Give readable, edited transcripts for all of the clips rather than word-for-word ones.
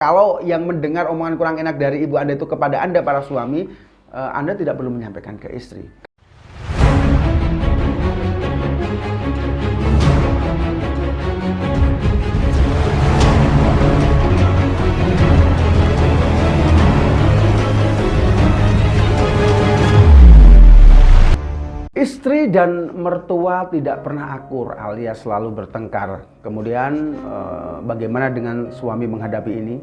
Kalau yang mendengar omongan kurang enak dari ibu Anda itu kepada Anda para suami, Anda tidak perlu menyampaikan ke istri. Istri dan mertua tidak pernah akur alias selalu bertengkar. Kemudian bagaimana dengan suami menghadapi ini?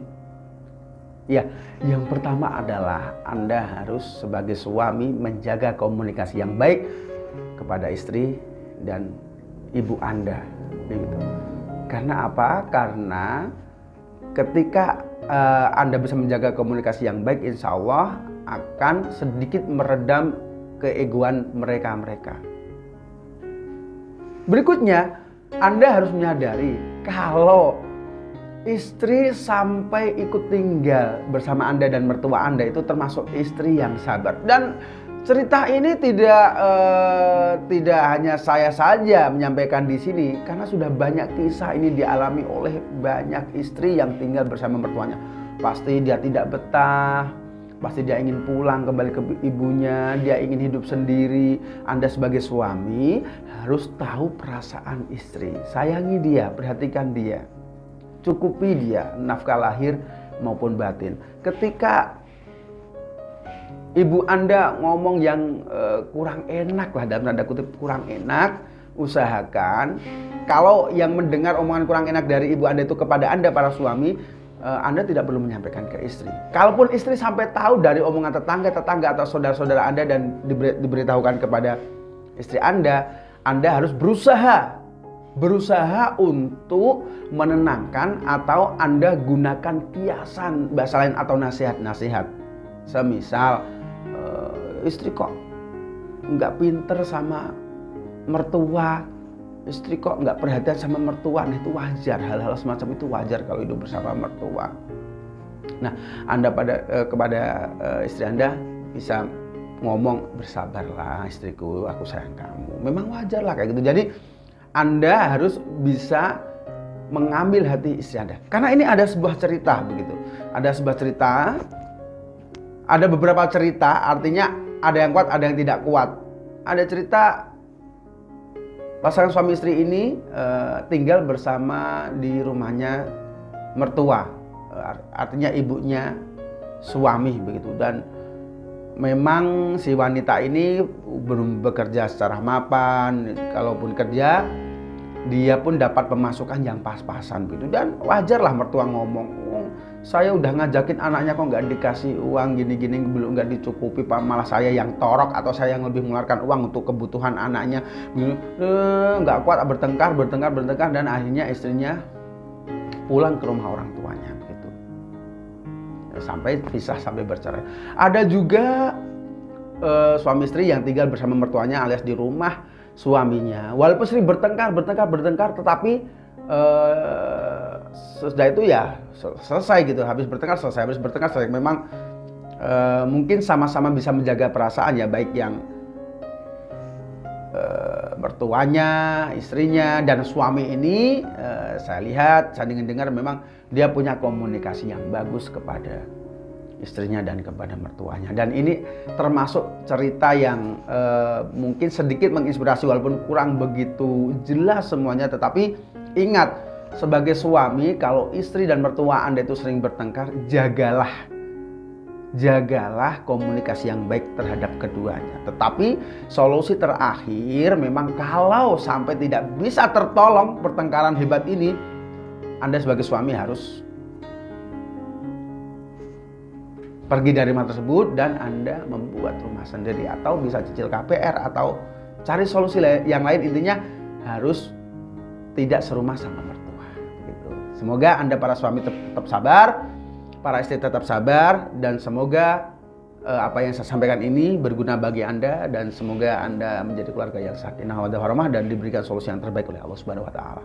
Ya, yang pertama adalah Anda harus sebagai suami menjaga komunikasi yang baik kepada istri dan ibu Anda. Begitu. Karena apa? Karena ketika Anda bisa menjaga komunikasi yang baik, insya Allah akan sedikit meredam keegoan mereka. Berikutnya, Anda harus menyadari kalau istri sampai ikut tinggal bersama Anda dan mertua Anda itu termasuk istri yang sabar. Dan cerita ini tidak hanya saya saja menyampaikan di sini, karena sudah banyak kisah ini dialami oleh banyak istri yang tinggal bersama mertuanya. Pasti dia tidak betah. Pasti dia ingin pulang kembali ke ibunya, dia ingin hidup sendiri. Anda sebagai suami harus tahu perasaan istri. Sayangi dia, perhatikan dia. Cukupi dia, nafkah lahir maupun batin. Ketika ibu Anda ngomong yang kurang enak lah, dalam tanda kutip kurang enak, usahakan kalau yang mendengar omongan kurang enak dari ibu Anda itu kepada Anda para suami, Anda tidak perlu menyampaikan ke istri. Kalaupun istri sampai tahu dari omongan tetangga atau saudara-saudara Anda dan diberitahukan kepada istri Anda harus berusaha untuk menenangkan atau Anda gunakan kiasan bahasa lain atau nasihat-nasihat. Semisal, istri kok nggak pinter sama mertua, istri kok nggak perhatian sama mertua, nah itu wajar. Hal-hal semacam itu wajar kalau hidup bersama mertua. Nah, Anda kepada istri Anda bisa ngomong, bersabarlah istriku, aku sayang kamu. Memang wajar lah kayak gitu. Jadi Anda harus bisa mengambil hati istri Anda. Karena ini ada sebuah cerita begitu. Ada sebuah cerita, ada beberapa cerita, artinya ada yang kuat, ada yang tidak kuat. Ada cerita pasangan suami istri ini tinggal bersama di rumahnya mertua, artinya ibunya suami begitu. Dan memang si wanita ini belum bekerja secara mapan. Kalaupun kerja, dia pun dapat pemasukan yang pas-pasan begitu. Dan wajarlah mertua ngomong, saya udah ngajakin anaknya kok nggak dikasih uang gini-gini, belum nggak dicukupi, malah saya yang torok atau saya yang lebih mengeluarkan uang untuk kebutuhan anaknya. Nggak kuat, bertengkar dan akhirnya istrinya pulang ke rumah orang tuanya begitu. Sampai pisah, sampai bercerai. Ada juga suami istri yang tinggal bersama mertuanya alias di rumah suaminya. Walaupun sering bertengkar, tetapi sesudah itu ya selesai gitu. Habis bertengkar selesai. Memang mungkin sama-sama bisa menjaga perasaan ya, baik yang mertuanya, istrinya, dan suami ini. Saya lihat, saya dengar memang dia punya komunikasi yang bagus kepada istrinya dan kepada mertuanya. Dan ini termasuk cerita yang mungkin sedikit menginspirasi, walaupun kurang begitu jelas semuanya. Tetapi ingat, sebagai suami, kalau istri dan mertua Anda itu sering bertengkar, jagalah komunikasi yang baik terhadap keduanya. Tetapi solusi terakhir, memang kalau sampai tidak bisa tertolong pertengkaran hebat ini, Anda sebagai suami harus pergi dari rumah tersebut dan Anda membuat rumah sendiri, atau bisa cicil KPR atau cari solusi yang lain. Intinya harus tidak serumah sama mertua gitu. Semoga Anda para suami tetap sabar, para istri tetap sabar, dan semoga apa yang saya sampaikan ini berguna bagi Anda, dan semoga Anda menjadi keluarga yang sakinah mawaddah warahmah dan diberikan solusi yang terbaik oleh Allah Subhanahu wa taala.